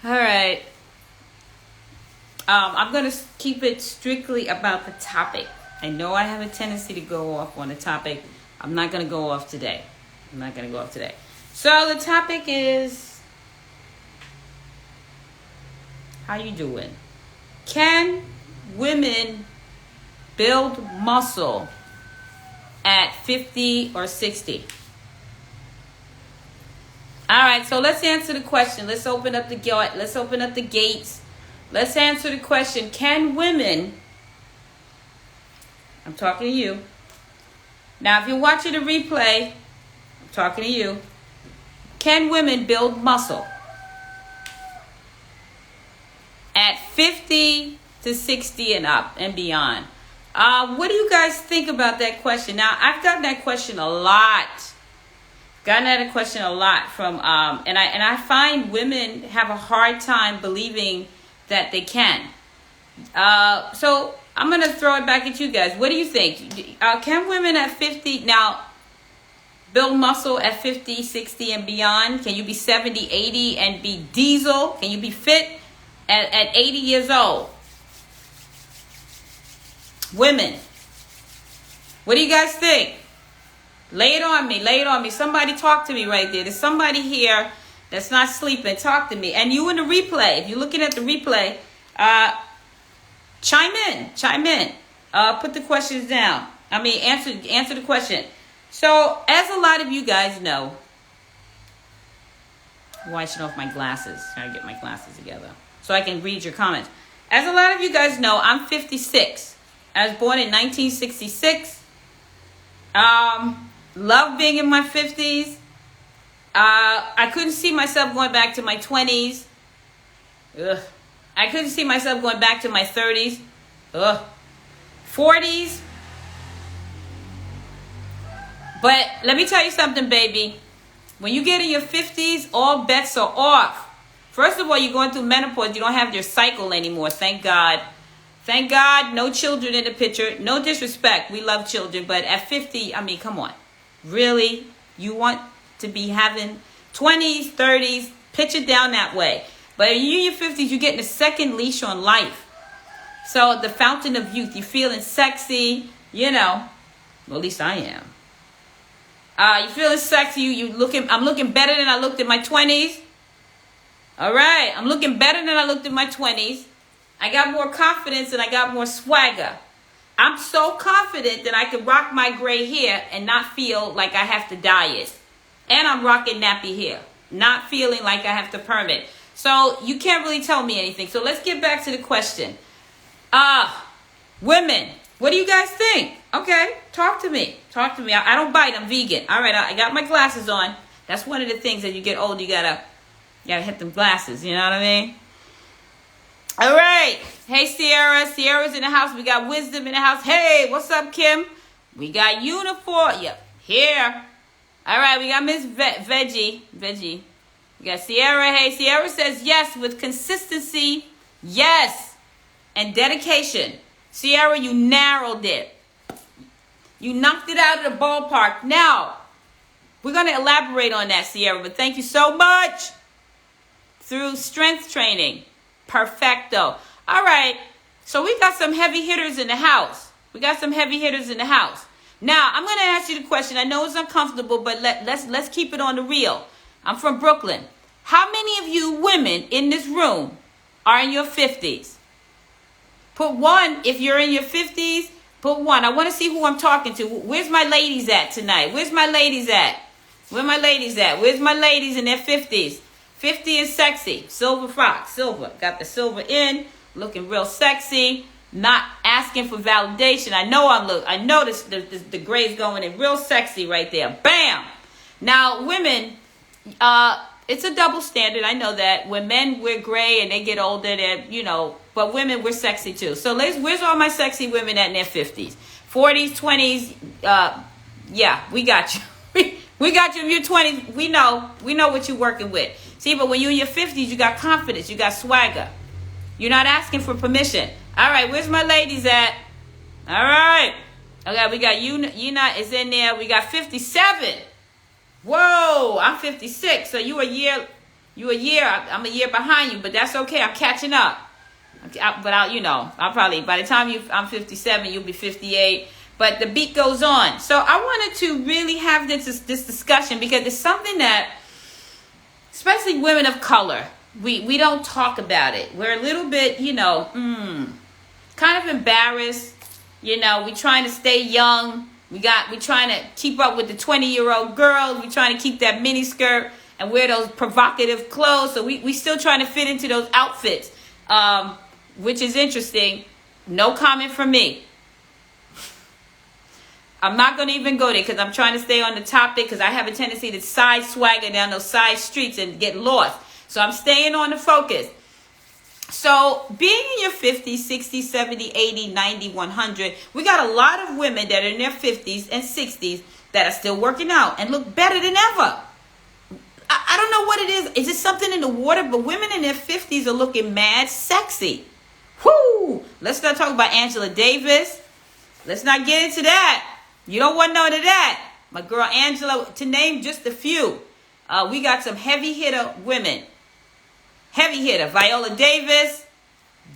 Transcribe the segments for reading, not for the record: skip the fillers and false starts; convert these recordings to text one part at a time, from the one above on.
All right. I'm going to keep it strictly about the topic. I know I have a tendency to go off on a topic. I'm not going to go off today. So the topic is, how you doing? Can women build muscle at 50 or 60? All right, so let's answer the question. Let's open up the gates. Let's answer the question. Can women, I'm talking to you. Now, if you're watching the replay, I'm talking to you. Can women build muscle at 50 to 60 and up and beyond? What do you guys think about that question? Now, I've gotten that question a lot. From and I find women have a hard time believing that they can. So I'm going to throw it back at you guys. What do you think? Can women at 50 now build muscle at 50, 60 and beyond? Can you be 70, 80 and be diesel? Can you be fit at 80 years old? Women, what do you guys think? Lay it on me. Somebody talk to me right there. There's somebody here that's not sleeping. Talk to me. And you in the replay, if you're looking at the replay, chime in. Put the questions down. Answer the question. So, as a lot of you guys know, I'm washing off my glasses. Trying to get my glasses together so I can read your comments. As a lot of you guys know, I'm 56. I was born in 1966. Love being in my 50s. I couldn't see myself going back to my 20s. Ugh. I couldn't see myself going back to my 30s. Ugh. 40s. But let me tell you something, baby. When you get in your 50s, all bets are off. First of all, you're going through menopause. You don't have your cycle anymore. Thank God. Thank God, no children in the picture. No disrespect. We love children. But at 50, come on. Really? You want to be having 20s, 30s, pitch it down that way. But in your 50s, you're getting a second leash on life. So the fountain of youth, you're feeling sexy, Well, at least I am. You're feeling sexy. I'm looking better than I looked in my 20s. All right. I'm looking better than I looked in my 20s. I got more confidence and I got more swagger. I'm so confident that I can rock my gray hair and not feel like I have to dye it. And I'm rocking nappy hair, not feeling like I have to perm it. So you can't really tell me anything. So let's get back to the question. Women, what do you guys think? Okay, talk to me. I don't bite. I'm vegan. All right, I got my glasses on. That's one of the things that you get old, you gotta hit them glasses. You know what I mean? All right. Hey, Sierra. Sierra's in the house. We got Wisdom in the house. Hey, what's up, Kim? We got Uniform. Yep, here. All right, we got Miss Veggie. We got Sierra. Hey, Sierra says yes with consistency. Yes. And dedication. Sierra, you narrowed it. You knocked it out of the ballpark. Now, we're going to elaborate on that, Sierra, but thank you so much. Through strength training. Perfecto. All right. So we got some heavy hitters in the house. Now, I'm going to ask you the question. I know it's uncomfortable, but let's keep it on the real. I'm from Brooklyn. How many of you women in this room are in your 50s? Put one. If you're in your 50s, put one. I want to see who I'm talking to. Where's my ladies at tonight? Where's my ladies in their 50s? 50 and sexy. Silver fox. Silver. Got the silver in. Looking real sexy. Not asking for validation. I know the gray's going in real sexy right there. Bam! Now, women, it's a double standard. I know that. When men wear gray and they get older, but women, we're sexy too. So where's all my sexy women at in their 50s? 40s, 20s, yeah, we got you. We got you in your 20s. We know what you're working with. See, but when you're in your 50s, you got confidence. You got swagger. You're not asking for permission. All right, where's my ladies at? All right. Okay, we got Una is in there. We got 57. Whoa, I'm 56. So you a year You a year, I'm a year behind you, but that's okay. I'm catching up. I'll probably, by the time I'm 57, you'll be 58. But the beat goes on. So I wanted to really have this discussion because it's something that, especially women of color, we don't talk about it. We're a little bit, kind of embarrassed. We're trying to stay young. We're trying to keep up with the 20-year-old girls. We're trying to keep that mini skirt and wear those provocative clothes. So we still trying to fit into those outfits, which is interesting. No comment from me. I'm not going to even go there because I'm trying to stay on the topic because I have a tendency to side swagger down those side streets and get lost. So I'm staying on the focus. So being in your 50s, 60s, 70s, 80s, 90s, 100, we got a lot of women that are in their 50s and 60s that are still working out and look better than ever. I don't know what it is. Is it something in the water? But women in their 50s are looking mad sexy. Whoo! Let's not talk about Angela Davis. Let's not get into that. You don't want none of that. My girl Angela, to name just a few. We got some heavy hitter women. Heavy hitter. Viola Davis.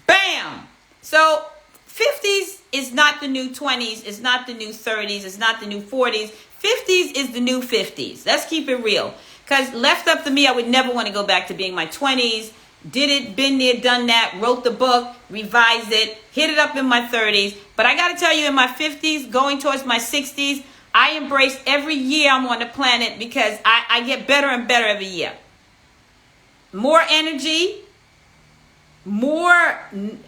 Bam! So 50s is not the new 20s. It's not the new 30s. It's not the new 40s. 50s is the new 50s. Let's keep it real. Because left up to me, I would never want to go back to being my 20s. Did it, been there, done that, wrote the book, revised it, hit it up in my 30s. But I got to tell you, in my 50s, going towards my 60s, I embrace every year I'm on the planet because I get better and better every year. More energy, more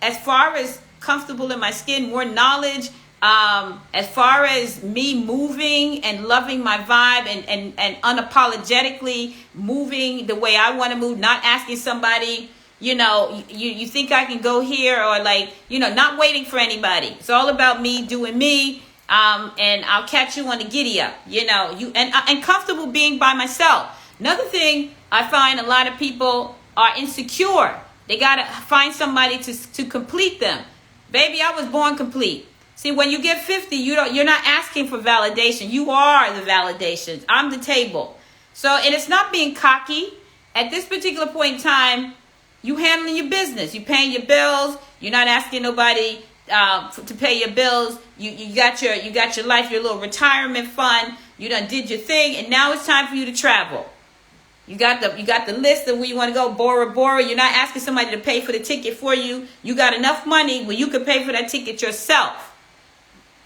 as far as comfortable in my skin, more knowledge, as far as me moving and loving my vibe and unapologetically moving the way I want to move, not asking somebody, you think I can go here or not waiting for anybody. It's all about me doing me. And I'll catch you on the giddy up, and comfortable being by myself. Another thing I find a lot of people are insecure. They got to find somebody to complete them. Baby, I was born complete. See, when you get 50, you're not asking for validation. You are the validation. I'm the table. So, and it's not being cocky. At this particular point in time, you handling your business. You paying your bills. You're not asking nobody to pay your bills. You got your life, your little retirement fund. You done did your thing, and now it's time for you to travel. You got the list of where you want to go, Bora Bora. You're not asking somebody to pay for the ticket for you. You got enough money where you can pay for that ticket yourself.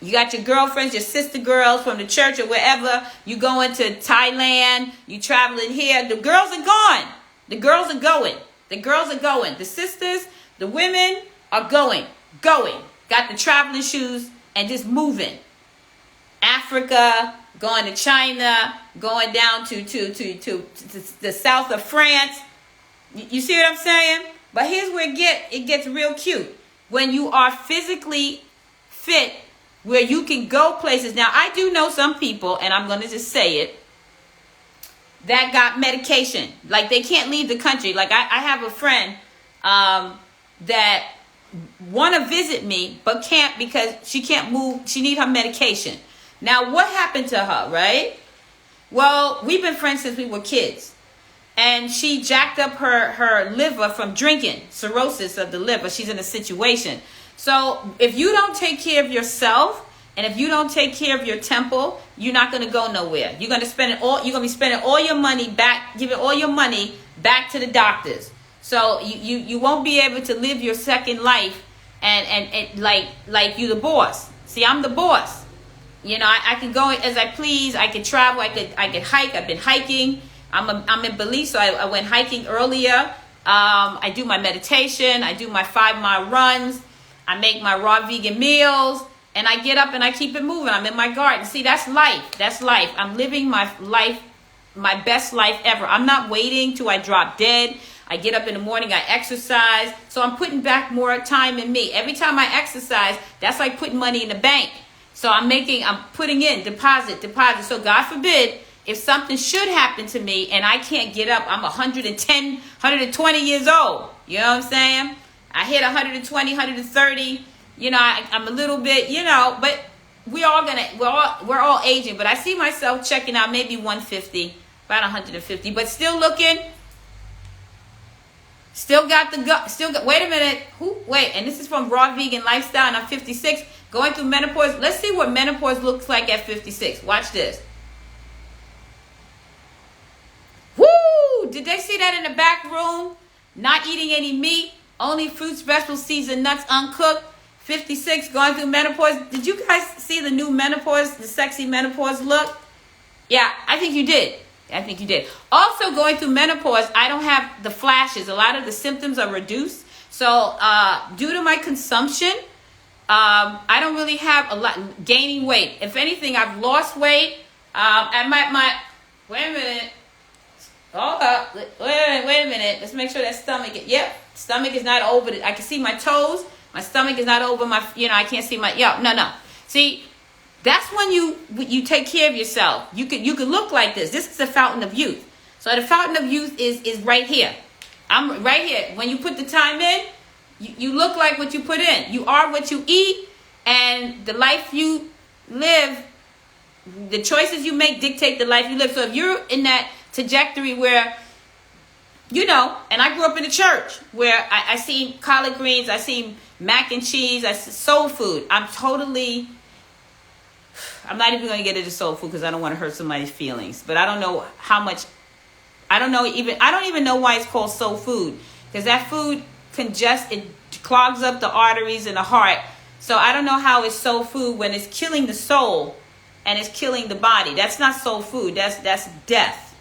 You got your girlfriends, your sister girls from the church or wherever. You going to Thailand. You traveling here. The girls are gone. The girls are going. The girls are going. The sisters, the women are going. Got the traveling shoes and just moving. Africa, going to China, going down to the south of France. You see what I'm saying? But here's where it gets real cute. When you are physically fit, where you can go places. Now, I do know some people, and I'm going to just say it, that got medication. Like, they can't leave the country. Like, I have a friend that want to visit me, but can't because she can't move. She need her medication. Now, what happened to her, right? Well, we've been friends since we were kids. And she jacked up her liver from drinking, cirrhosis of the liver. She's in a situation. So if you don't take care of yourself and if you don't take care of your temple, you're not going to go nowhere. You're going to be spending all your money back, giving all your money back to the doctors. So you won't be able to live your second life and like you the boss. See, I'm the boss. I can go as I please. I can travel. I could hike. I've been hiking. I'm in Belize, so I went hiking earlier. I do my meditation. I do my 5-mile runs. I make my raw vegan meals, and I get up and I keep it moving. I'm in my garden. See, that's life. That's life. I'm living my life, my best life ever. I'm not waiting till I drop dead. I get up in the morning, I exercise. So I'm putting back more time in me. Every time I exercise, that's like putting money in the bank. So I'm putting in deposit. So God forbid, if something should happen to me and I can't get up, I'm 110, 120 years old. You know what I'm saying? I hit 120, 130. I'm a little bit, but we're all aging. But I see myself checking out maybe 150, about 150, but still looking Still got the gut. Still got. Wait a minute. Wait. And this is from Raw Vegan Lifestyle. And I'm 56. Going through menopause. Let's see what menopause looks like at 56. Watch this. Woo! Did they see that in the back room? Not eating any meat. Only fruits, vegetables, seeds, and nuts uncooked. 56. Going through menopause. Did you guys see the new menopause? The sexy menopause look? Yeah, I think you did. I think you did. Also, going through menopause, I don't have the flashes. A lot of the symptoms are reduced. So, due to my consumption, I don't really have a lot gaining weight. If anything, I've lost weight. And wait a minute. Hold up. Wait a minute. Let's make sure that stomach. Yep, stomach is not over. I can see my toes. My stomach is not over my. I can't see my. No. See. That's when you take care of yourself. You could look like this. This is the fountain of youth. So the fountain of youth is right here. I'm right here. When you put the time in, you look like what you put in. You are what you eat, and the life you live, the choices you make dictate the life you live. So if you're in that trajectory where, and I grew up in the church where I seen collard greens, I seen mac and cheese, I see soul food. I'm not even going to get into soul food because I don't want to hurt somebody's feelings. But I don't know how much. I don't even know why it's called soul food, because that food it clogs up the arteries in the heart. So I don't know how it's soul food when it's killing the soul and it's killing the body. That's not soul food. That's death.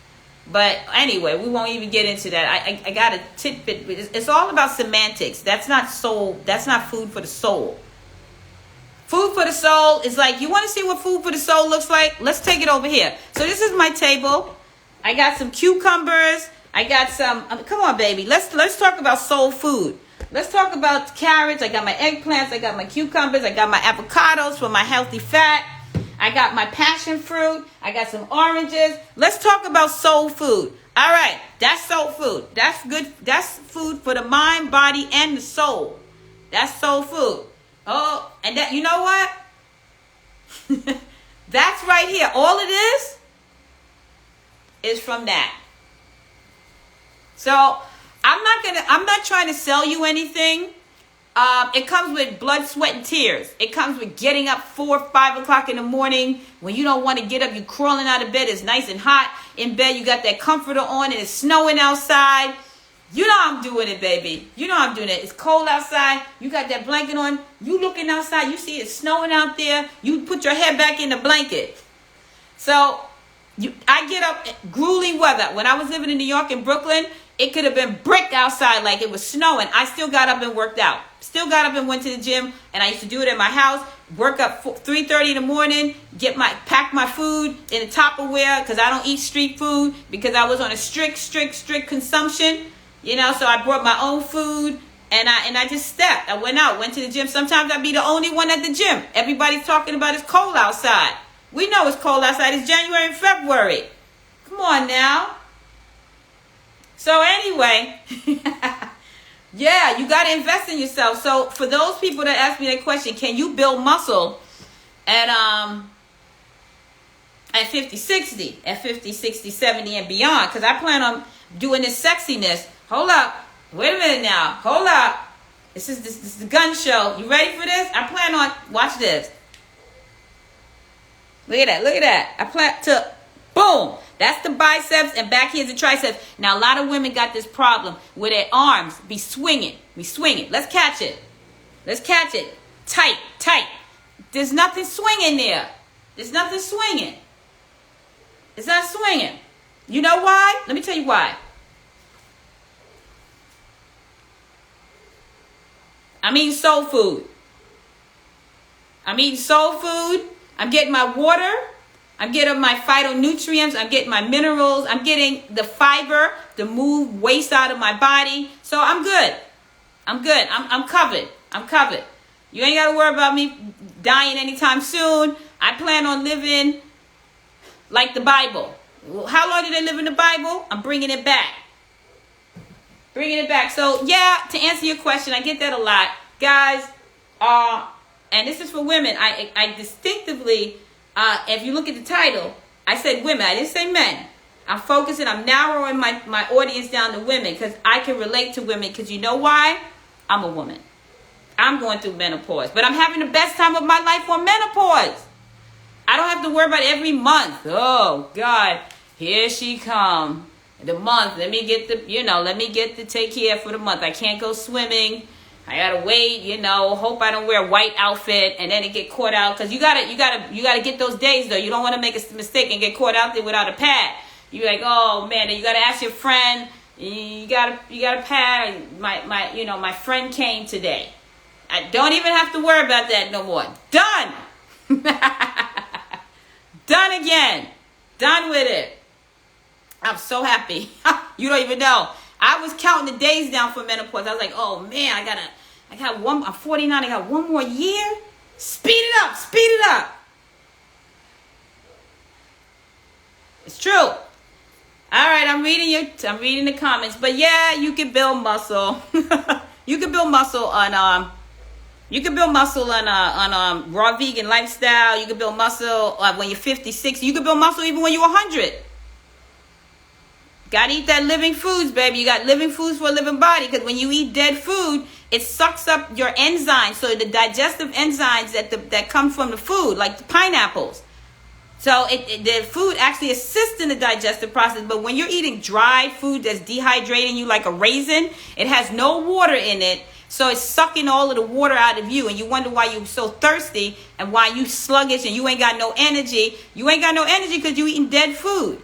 But anyway, we won't even get into that. I got a tidbit. It's all about semantics. That's not soul. That's not food for the soul. Food for the soul is like, you want to see what food for the soul looks like? Let's take it over here. So this is my table. I got some cucumbers. I got some, come on, baby. Let's talk about soul food. Let's talk about carrots. I got my eggplants. I got my cucumbers. I got my avocados for my healthy fat. I got my passion fruit. I got some oranges. Let's talk about soul food. All right. That's soul food. That's good. That's food for the mind, body, and the soul. That's soul food. Oh, and that, you know what? That's right here. All it is from that. So I'm not trying to sell you anything. It comes with blood, sweat, and tears. It comes with getting up 4 or 5 o'clock in the morning when you don't want to get up. You crawling out of bed. It's nice and hot in bed. You got that comforter on and it's snowing outside. You know I'm doing it, baby. You know I'm doing it. It's cold outside. You got that blanket on. You looking outside. You see it snowing out there. You put your head back in the blanket. So I get up, grueling weather. When I was living in New York and Brooklyn, it could have been brick outside like it was snowing. I still got up and worked out. Still got up and went to the gym. And I used to do it at my house. Work up 3:30 in the morning. Pack my food in a Tupperware because I don't eat street food because I was on a strict consumption. So I brought my own food and I just stepped. I went to the gym. Sometimes I'd be the only one at the gym. Everybody's talking about it's cold outside. We know it's cold outside. It's January and February. Come on now. So anyway, yeah, you got to invest in yourself. So for those people that ask me that question, can you build muscle at 50, 60, at 50, 60, 70 and beyond? Because I plan on doing this sexiness. Hold up. Wait a minute now. Hold up. This is the gun show. You ready for this? I plan on, watch this. Look at that. I plan to, boom. That's the biceps and back here's the triceps. Now, a lot of women got this problem where their arms be swinging. Let's catch it. Tight. There's nothing swinging there. It's not swinging. You know why? Let me tell you why. I'm eating soul food. I'm getting my water. I'm getting my phytonutrients. I'm getting my minerals. I'm getting the fiber to move waste out of my body. So I'm good. I'm covered. You ain't got to worry about me dying anytime soon. I plan on living like the Bible. How long did they live in the Bible? I'm bringing it back. So, yeah, to answer your question, I get that a lot. Guys, and this is for women. I distinctively, if you look at the title, I said women. I didn't say men. I'm focusing. I'm narrowing my audience down to women because I can relate to women. Because you know why? I'm a woman. I'm going through menopause. But I'm having the best time of my life on menopause. I don't have to worry about every month. Oh, God. Here she come. The month. Let me get the take care for the month. I can't go swimming. I gotta wait, hope I don't wear a white outfit and then it get caught out. Cause you gotta get those days though. You don't want to make a mistake and get caught out there without a pad. You're like, oh man, then you gotta ask your friend. You gotta pad. My friend came today. I don't even have to worry about that no more. Done. Done again. Done with it. I'm so happy. You don't even know. I was counting the days down for menopause. I was like, oh man, I'm 49, I got one more year. Speed it up. It's true. All right, I'm reading the comments. But yeah, you can build muscle. You can build muscle on raw vegan lifestyle. You can build muscle when you're 56. You can build muscle even when you're 100. Gotta eat that living foods, baby. You got living foods for a living body. Because when you eat dead food, it sucks up your enzymes. So the digestive enzymes that come from the food, like the pineapples. So the food actually assists in the digestive process. But when you're eating dry food that's dehydrating you like a raisin, it has no water in it. So it's sucking all of the water out of you. And you wonder why you're so thirsty and why you sluggish and you ain't got no energy. You ain't got no energy because you eating dead food.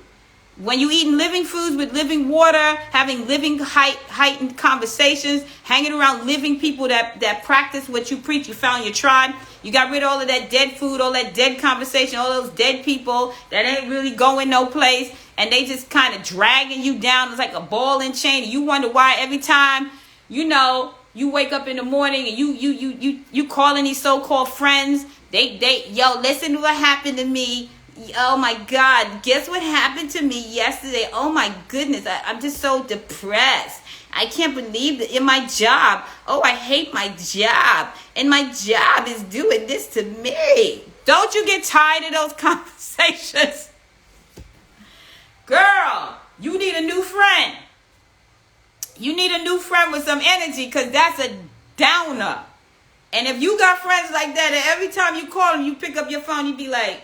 When you eating living foods with living water, having living heightened conversations, hanging around living people that practice what you preach, you found your tribe. You got rid of all of that dead food, all that dead conversation, all those dead people that ain't really going no place, and they just kind of dragging you down. It's like a ball and chain. You wonder why every time, you wake up in the morning and you calling these so-called friends. Listen to what happened to me. Oh my God, guess what happened to me yesterday? Oh my goodness, I'm just so depressed. I can't believe that in my job. Oh, I hate my job. And my job is doing this to me. Don't you get tired of those conversations? Girl, you need a new friend. You need a new friend with some energy because that's a downer. And if you got friends like that, and every time you call them, you pick up your phone, you be like,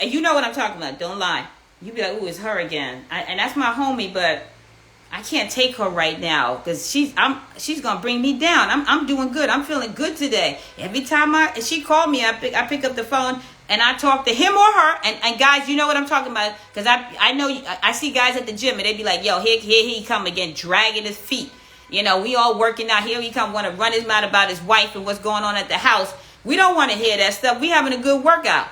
you know what I'm talking about. Don't lie. You be like, ooh, it's her again. And that's my homie, but I can't take her right now because she's gonna bring me down. I'm doing good. I'm feeling good today. Every time she called me, I pick up the phone and I talk to him or her. And guys, you know what I'm talking about because I know I see guys at the gym and they be like, yo, here he come again, dragging his feet. We all working out. Here he come, want to run his mouth about his wife and what's going on at the house. We don't want to hear that stuff. We having a good workout.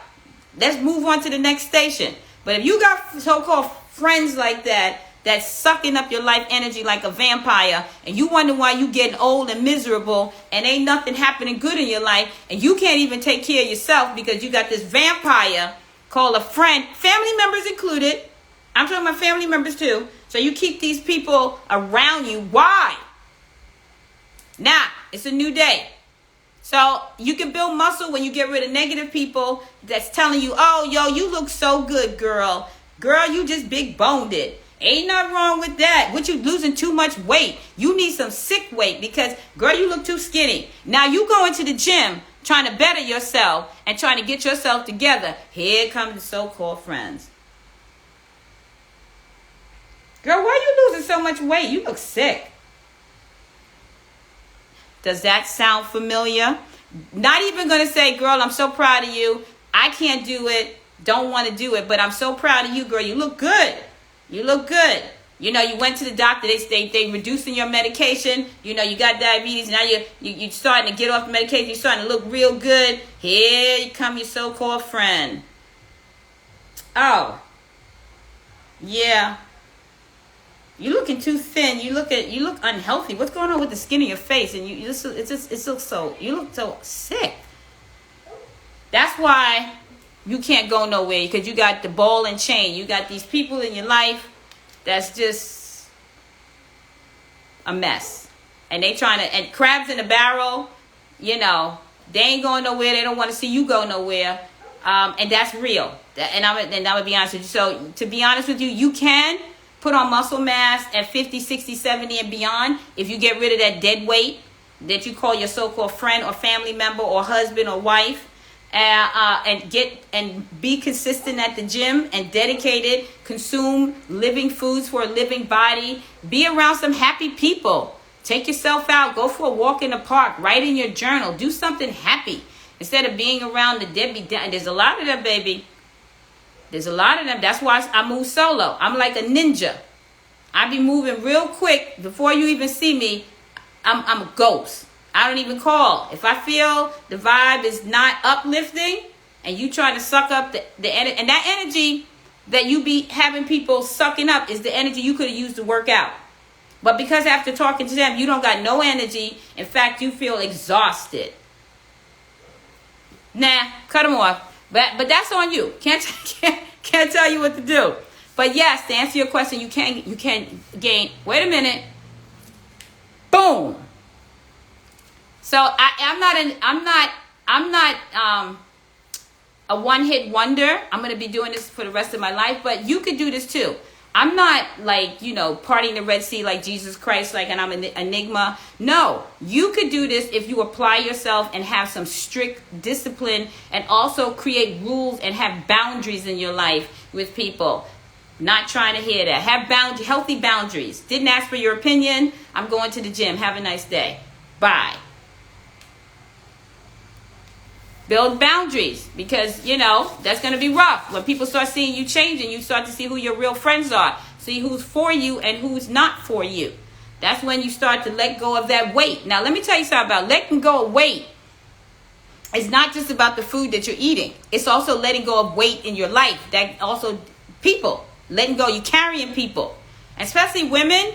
Let's move on to the next station. But if you got so-called friends like that, that's sucking up your life energy like a vampire, and you wonder why you getting old and miserable, and ain't nothing happening good in your life, and you can't even take care of yourself because you got this vampire called a friend, family members included. I'm talking about family members too. So you keep these people around you. Why? Now, it's a new day. So you can build muscle when you get rid of negative people that's telling you, oh, yo, you look so good, girl. Girl, you just big boned it. Ain't nothing wrong with that. What, you losing too much weight? You need some sick weight because, girl, you look too skinny. Now you go into the gym trying to better yourself and trying to get yourself together. Here come the so-called friends. Girl, why are you losing so much weight? You look sick. Does that sound familiar? Not even going to say, girl, I'm so proud of you. I can't do it. Don't want to do it. But I'm so proud of you, girl. You look good. You look good. You went to the doctor. They reducing your medication. You got diabetes. Now you're starting to get off the medication. You're starting to look real good. Here you come, your so-called friend. Oh. Yeah. You're looking too thin. You look unhealthy. What's going on with the skin of your face? And you look so sick. That's why you can't go nowhere because you got the ball and chain. You got these people in your life that's just a mess. And they and crabs in a barrel, they ain't going nowhere. They don't want to see you go nowhere. And that's real. And I would be honest with you. So to be honest with you, you can put on muscle mass at 50, 60, 70 and beyond if you get rid of that dead weight that you call your so-called friend or family member or husband or wife. And be consistent at the gym and dedicated, consume living foods for a living body, be around some happy people, take yourself out, go for a walk in the park, write in your journal, do something happy instead of being around the deadbeat. There's a lot of them, baby. There's a lot of them. That's why I move solo. I'm like a ninja. I be moving real quick. Before you even see me, I'm a ghost. I don't even call. If I feel the vibe is not uplifting and you try to suck up the energy, and that energy that you be having people sucking up is the energy you could have used to work out. But because after talking to them, you don't got no energy. In fact, you feel exhausted. Nah, cut them off. But that's on you. Can't tell you what to do. But yes, to answer your question, you can gain. Wait a minute. Boom. So I'm not a one-hit wonder. I'm going to be doing this for the rest of my life, but you could do this too. I'm not like, parting the Red Sea like Jesus Christ, and I'm an enigma. No, you could do this if you apply yourself and have some strict discipline and also create rules and have boundaries in your life with people. Not trying to hear that. Have healthy boundaries. Didn't ask for your opinion. I'm going to the gym. Have a nice day. Bye. Build boundaries because, that's going to be rough. When people start seeing you changing, you start to see who your real friends are. See who's for you and who's not for you. That's when you start to let go of that weight. Now, let me tell you something about letting go of weight. It's not just about the food that you're eating. It's also letting go of weight in your life. That also people. Letting go. You're carrying people. Especially women.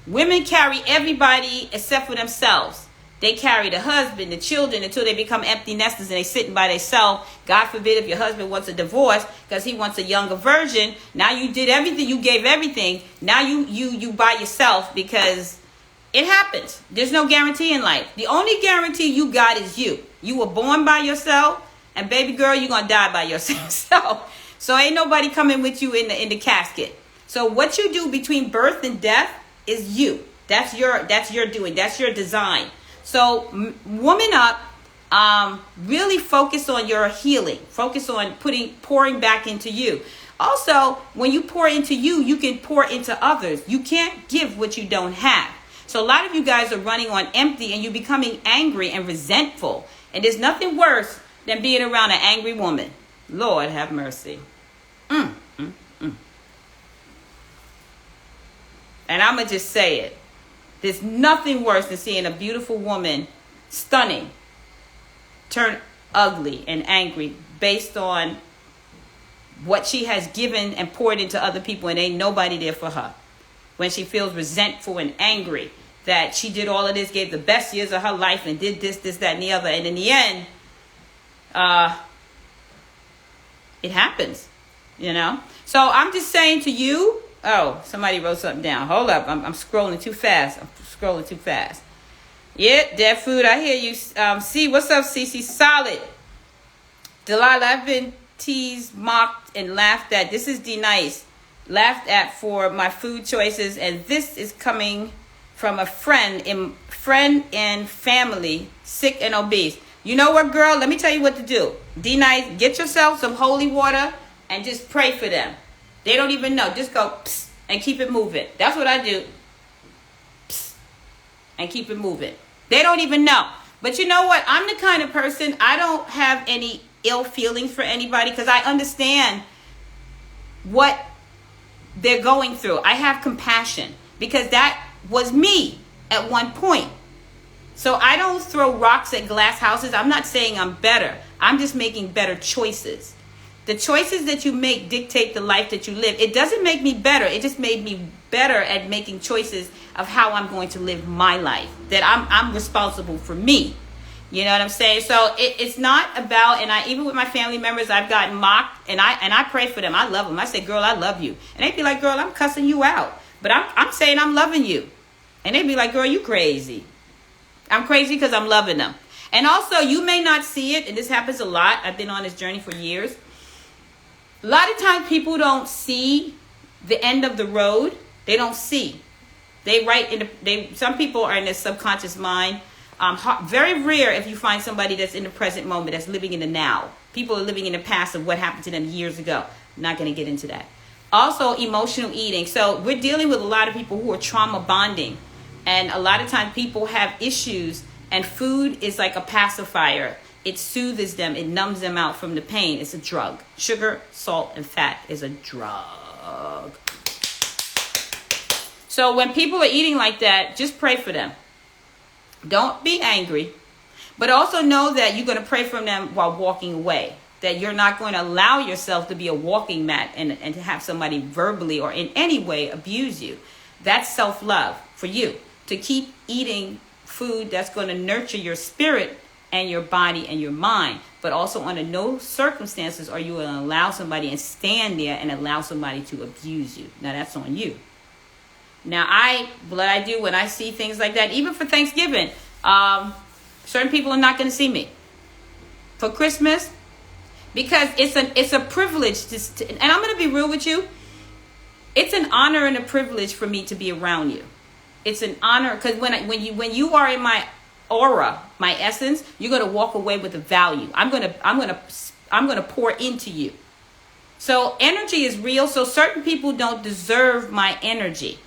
Women carry everybody except for themselves. They carry the husband, the children, until they become empty nesters and they sitting by themselves. God forbid if your husband wants a divorce because he wants a younger version. Now you did everything. You gave everything. Now you by yourself because it happens. There's no guarantee in life. The only guarantee you got is you. You were born by yourself, and baby girl, you're going to die by yourself. So ain't nobody coming with you in the casket. So what you do between birth and death is you. That's your doing. That's your design. So woman up, really focus on your healing. Focus on pouring back into you. Also, when you pour into you, you can pour into others. You can't give what you don't have. So a lot of you guys are running on empty and you're becoming angry and resentful. And there's nothing worse than being around an angry woman. Lord have mercy. And I'm going to just say it. There's nothing worse than seeing a beautiful woman, stunning, turn ugly and angry based on what she has given and poured into other people and ain't nobody there for her. When she feels resentful and angry that she did all of this, gave the best years of her life and did this, that, and the other. And in the end, it happens, So I'm just saying to you, oh, somebody wrote something down. Hold up. I'm scrolling too fast. Yeah, dead food. I hear you. C, what's up, CC? Solid. Delilah, I've been teased, mocked, and laughed at. This is D-Nice. Laughed at for my food choices. And this is coming from a friend and family, sick and obese. You know what, girl? Let me tell you what to do. D-Nice, get yourself some holy water and just pray for them. They don't even know. Just go psst, and keep it moving. That's what I do. Psst, and keep it moving. They don't even know. But you know what? I'm the kind of person, I don't have any ill feelings for anybody because I understand what they're going through. I have compassion because that was me at one point. So I don't throw rocks at glass houses. I'm not saying I'm better. I'm just making better choices. The choices that you make dictate the life that you live. It doesn't make me better. It just made me better at making choices of how I'm going to live my life. That I'm responsible for me. You know what I'm saying? So it's not about, and even with my family members, I've gotten mocked, and I pray for them. I love them. I say, girl, I love you. And they'd be like, girl, I'm cussing you out. But I'm saying I'm loving you. And they'd be like, girl, you crazy. I'm crazy because I'm loving them. And also, you may not see it, and this happens a lot. I've been on this journey for years. A lot of times people don't see the end of the road. They don't see. Some people are in their subconscious mind. Very rare if you find somebody that's in the present moment, that's living in the now. People are living in the past of what happened to them years ago. I'm not going to get into that. Also, emotional eating. So we're dealing with a lot of people who are trauma bonding. And a lot of times people have issues, and food is like a pacifier. It soothes them. It numbs them out from the pain. It's a drug. Sugar, salt, and fat is a drug. So when people are eating like that, just pray for them. Don't be angry. But also know that you're going to pray for them while walking away. That you're not going to allow yourself to be a walking mat and to have somebody verbally or in any way abuse you. That's self-love for you. To keep eating food that's going to nurture your spirit and your body and your mind. But also under no circumstances are you going to allow somebody and stand there and allow somebody to abuse you. Now that's on you. Now what I do when I see things like that, even for Thanksgiving, certain people are not going to see me. For Christmas, because it's a privilege and I'm going to be real with you. It's an honor and a privilege for me to be around you. It's an honor because when you are in my aura, my essence, you're going to walk away with a value. I'm going to pour into you. So energy is real. So certain people don't deserve my energy.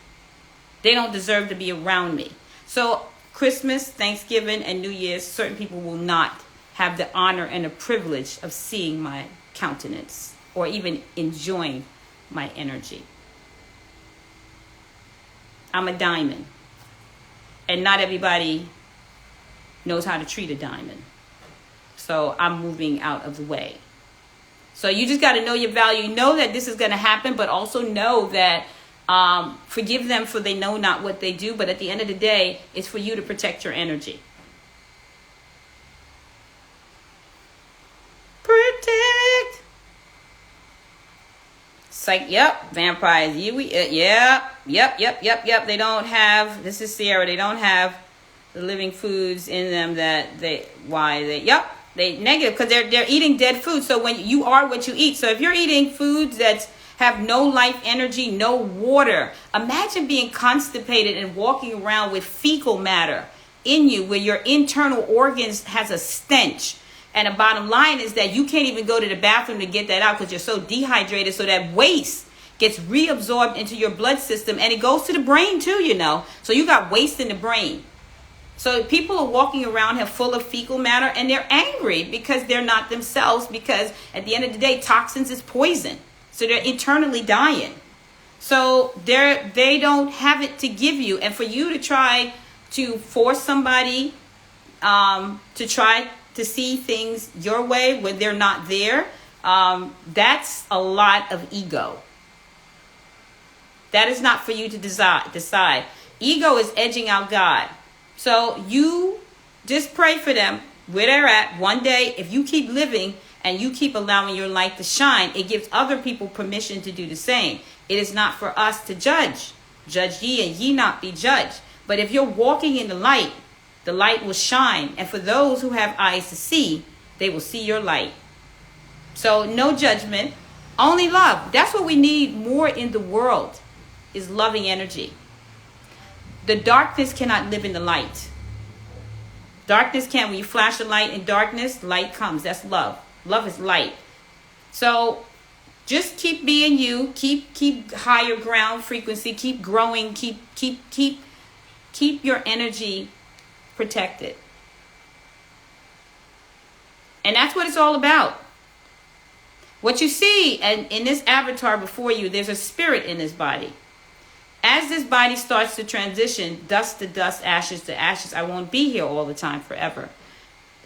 They don't deserve to be around me. So Christmas, Thanksgiving, and New Year's, certain people will not have the honor and the privilege of seeing my countenance or even enjoying my energy. I'm a diamond. And not everybody knows how to treat a diamond. So I'm moving out of the way. So you just got to know your value. Know that this is going to happen, but also know that forgive them for they know not what they do. But at the end of the day, it's for you to protect your energy. Protect. It's like, yep, vampires. Yep. They don't have, this is Sierra, they don't have the living foods in them that they negative because they're eating dead food. So when you are what you eat. So if you're eating foods that have no life energy, no water, imagine being constipated and walking around with fecal matter in you where your internal organs has a stench. And the bottom line is that you can't even go to the bathroom to get that out because you're so dehydrated. So that waste gets reabsorbed into your blood system and it goes to the brain too, you know. So you got waste in the brain. So people are walking around here full of fecal matter and they're angry because they're not themselves because at the end of the day, toxins is poison. So they're eternally dying. So they don't have it to give you. And for you to try to force somebody to try to see things your way when they're not there, that's a lot of ego. That is not for you to decide. Ego is edging out God. So you just pray for them where they're at. One day, if you keep living and you keep allowing your light to shine, it gives other people permission to do the same. It is not for us to judge. Judge ye and ye not be judged. But if you're walking in the light will shine. And for those who have eyes to see, they will see your light. So no judgment, only love. That's what we need more in the world, is loving energy. The darkness cannot live in the light. Darkness can. When you flash a light in darkness, light comes. That's love. Love is light. So just keep being you. Keep higher ground frequency. Keep growing. Keep your energy protected. And that's what it's all about. What you see and in this avatar before you, there's a spirit in this body. As this body starts to transition, dust to dust, ashes to ashes, I won't be here all the time forever.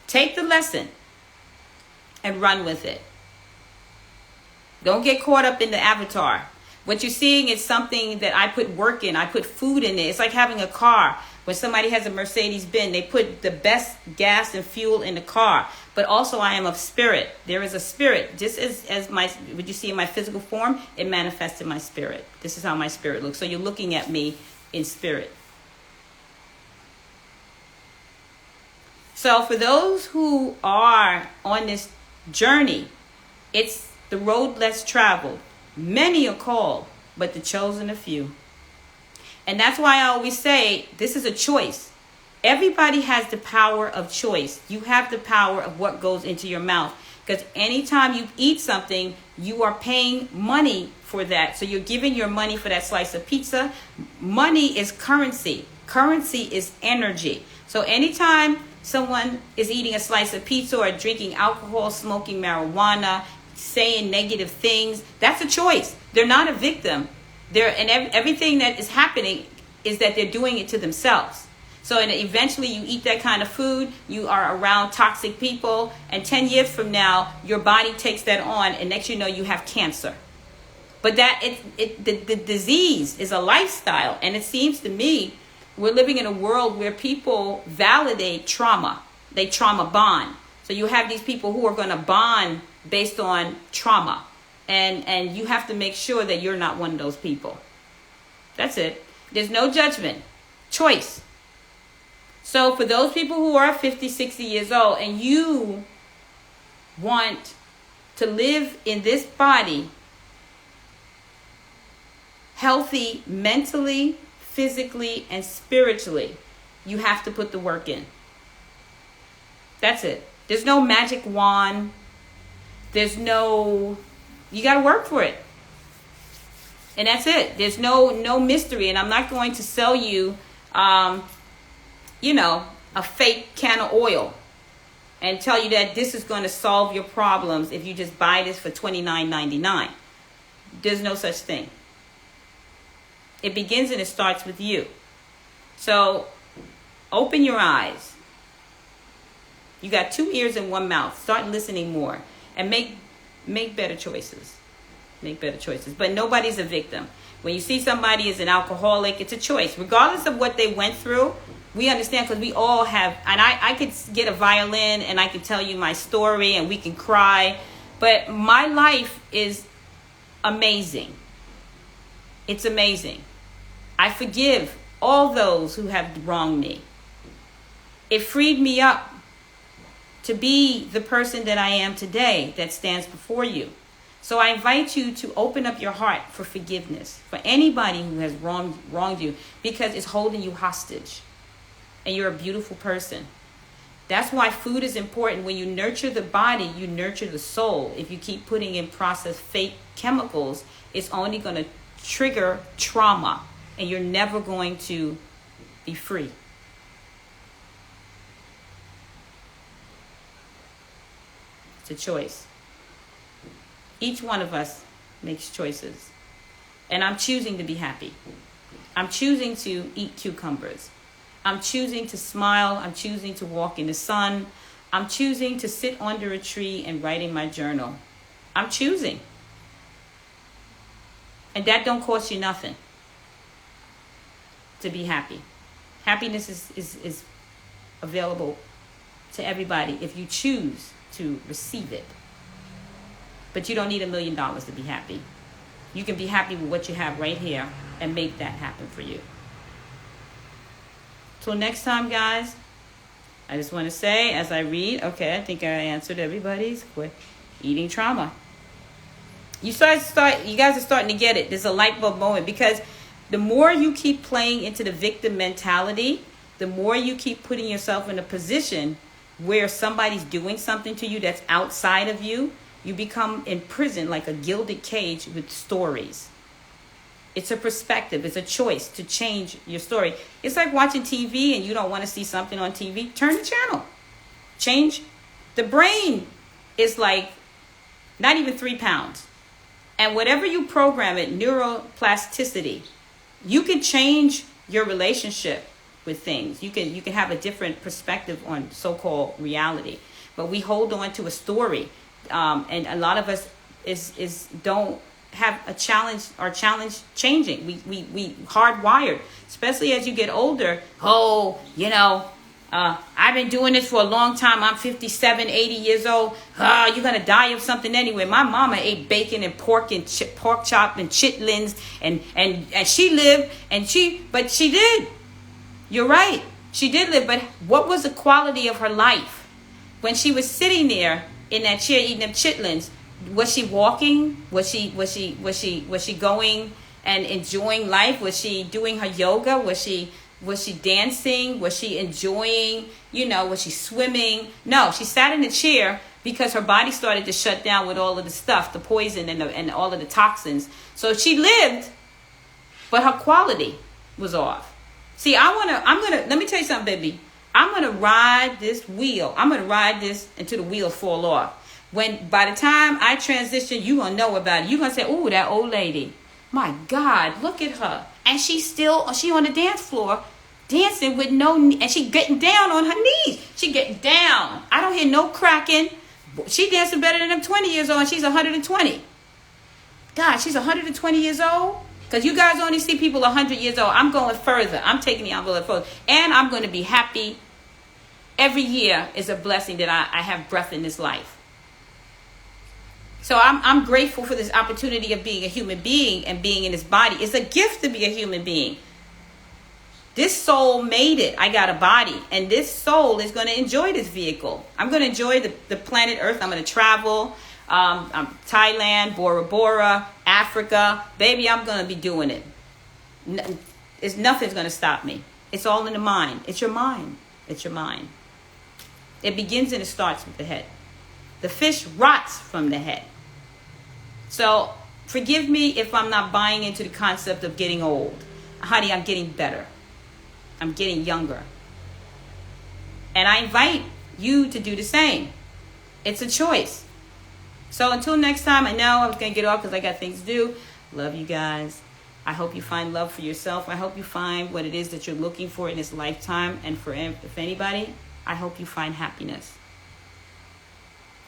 Take the lesson and run with it. Don't get caught up in the avatar. What you're seeing is something that I put work in. I put food in it. It's like having a car. When somebody has a Mercedes-Benz, they put the best gas and fuel in the car. But also I am of spirit. There is a spirit. Just as what you see in my physical form, it manifests in my spirit. This is how my spirit looks. So you're looking at me in spirit. So for those who are on this journey, it's the road less traveled. Many are called, but the chosen a few. And that's why I always say this is a choice. Everybody has the power of choice. You have the power of what goes into your mouth. Because anytime you eat something, you are paying money for that. So you're giving your money for that slice of pizza. Money is currency. Currency is energy. So anytime someone is eating a slice of pizza or drinking alcohol, smoking marijuana, saying negative things, that's a choice. They're not a victim. Everything that is happening is that they're doing it to themselves. So eventually you eat that kind of food, you are around toxic people, and 10 years from now, your body takes that on, and next you know you have cancer. But the disease is a lifestyle, and it seems to me we're living in a world where people validate trauma. They trauma bond. So you have these people who are going to bond based on trauma. And you have to make sure that you're not one of those people. That's it. There's no judgment. Choice. So for those people who are 50, 60 years old and you want to live in this body healthy mentally, physically, and spiritually, you have to put the work in. That's it. There's no magic wand. You got to work for it. And that's it. There's no mystery. And I'm not going to sell you, a fake can of oil and tell you that this is going to solve your problems if you just buy this for $29.99. There's no such thing. It begins and it starts with you. So open your eyes. You got 2 ears and 1 mouth. Start listening more and make better choices. Make better choices. But nobody's a victim. When you see somebody as an alcoholic, it's a choice. Regardless of what they went through, we understand because we all have, and I could get a violin and I could tell you my story and we can cry. But my life is amazing. It's amazing. I forgive all those who have wronged me. It freed me up to be the person that I am today that stands before you. So I invite you to open up your heart for forgiveness for anybody who has wronged you, because it's holding you hostage. And you're a beautiful person. That's why food is important. When you nurture the body, you nurture the soul. If you keep putting in processed fake chemicals, it's only going to trigger trauma, and you're never going to be free. It's a choice. Each one of us makes choices. And I'm choosing to be happy. I'm choosing to eat cucumbers. I'm choosing to smile. I'm choosing to walk in the sun. I'm choosing to sit under a tree and write in my journal. I'm choosing. And that don't cost you nothing to be happy. Happiness is available to everybody if you choose to receive it. But you don't need $1 million to be happy. You can be happy with what you have right here and make that happen for you. Till next time, guys, I just want to say, as I read, okay, I think I answered everybody's quit eating trauma. You guys are starting to get it. There's a light bulb moment, because the more you keep playing into the victim mentality, the more you keep putting yourself in a position where somebody's doing something to you that's outside of you, you become imprisoned like a gilded cage with stories. It's a perspective. It's a choice to change your story. It's like watching TV and you don't want to see something on TV. Turn the channel. Change. The brain is like not even 3 pounds. And whatever you program it, neuroplasticity, you can change your relationship with things. You can have a different perspective on so-called reality. But we hold on to a story. And a lot of us don't have a challenge or challenge changing. We hardwired, especially as you get older. I've been doing this for a long time. I'm 57, 80 years old. You're going to die of something anyway. My mama ate bacon and pork and pork chop and chitlins and she lived but she did. You're right. She did live, but what was the quality of her life? When she was sitting there in that chair eating them chitlins, was she walking? Was she going and enjoying life? Was she doing her yoga? Was she dancing? Was she enjoying, was she swimming? No, she sat in a chair because her body started to shut down with all of the stuff, the poison and all of the toxins. So she lived, but her quality was off. See, let me tell you something, baby. I'm going to ride this wheel. I'm going to ride this until the wheels fall off. By the time I transition, you're going to know about it. You're going to say, "Ooh, that old lady. My God, look at her." And she on the dance floor dancing with and she getting down on her knees. She getting down. I don't hear no cracking. She dancing better than them 20 years old, and she's 120. God, she's 120 years old? Because you guys only see people 100 years old. I'm going further. I'm taking the envelope further. And I'm going to be happy. Every year is a blessing that I have breath in this life. So I'm grateful for this opportunity of being a human being and being in this body. It's a gift to be a human being. This soul made it. I got a body. And this soul is going to enjoy this vehicle. I'm going to enjoy the planet Earth. I'm going to travel. Thailand, Bora Bora, Africa. Baby, I'm going to be doing it. Nothing's going to stop me. It's all in the mind. It's your mind. It's your mind. It begins and it starts with the head. The fish rots from the head. So forgive me if I'm not buying into the concept of getting old. Honey, I'm getting better. I'm getting younger. And I invite you to do the same. It's a choice. So until next time, I know I was going to get off because I got things to do. Love you guys. I hope you find love for yourself. I hope you find what it is that you're looking for in this lifetime. And if anybody, I hope you find happiness.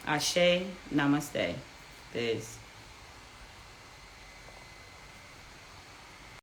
Ashe, namaste. Peace.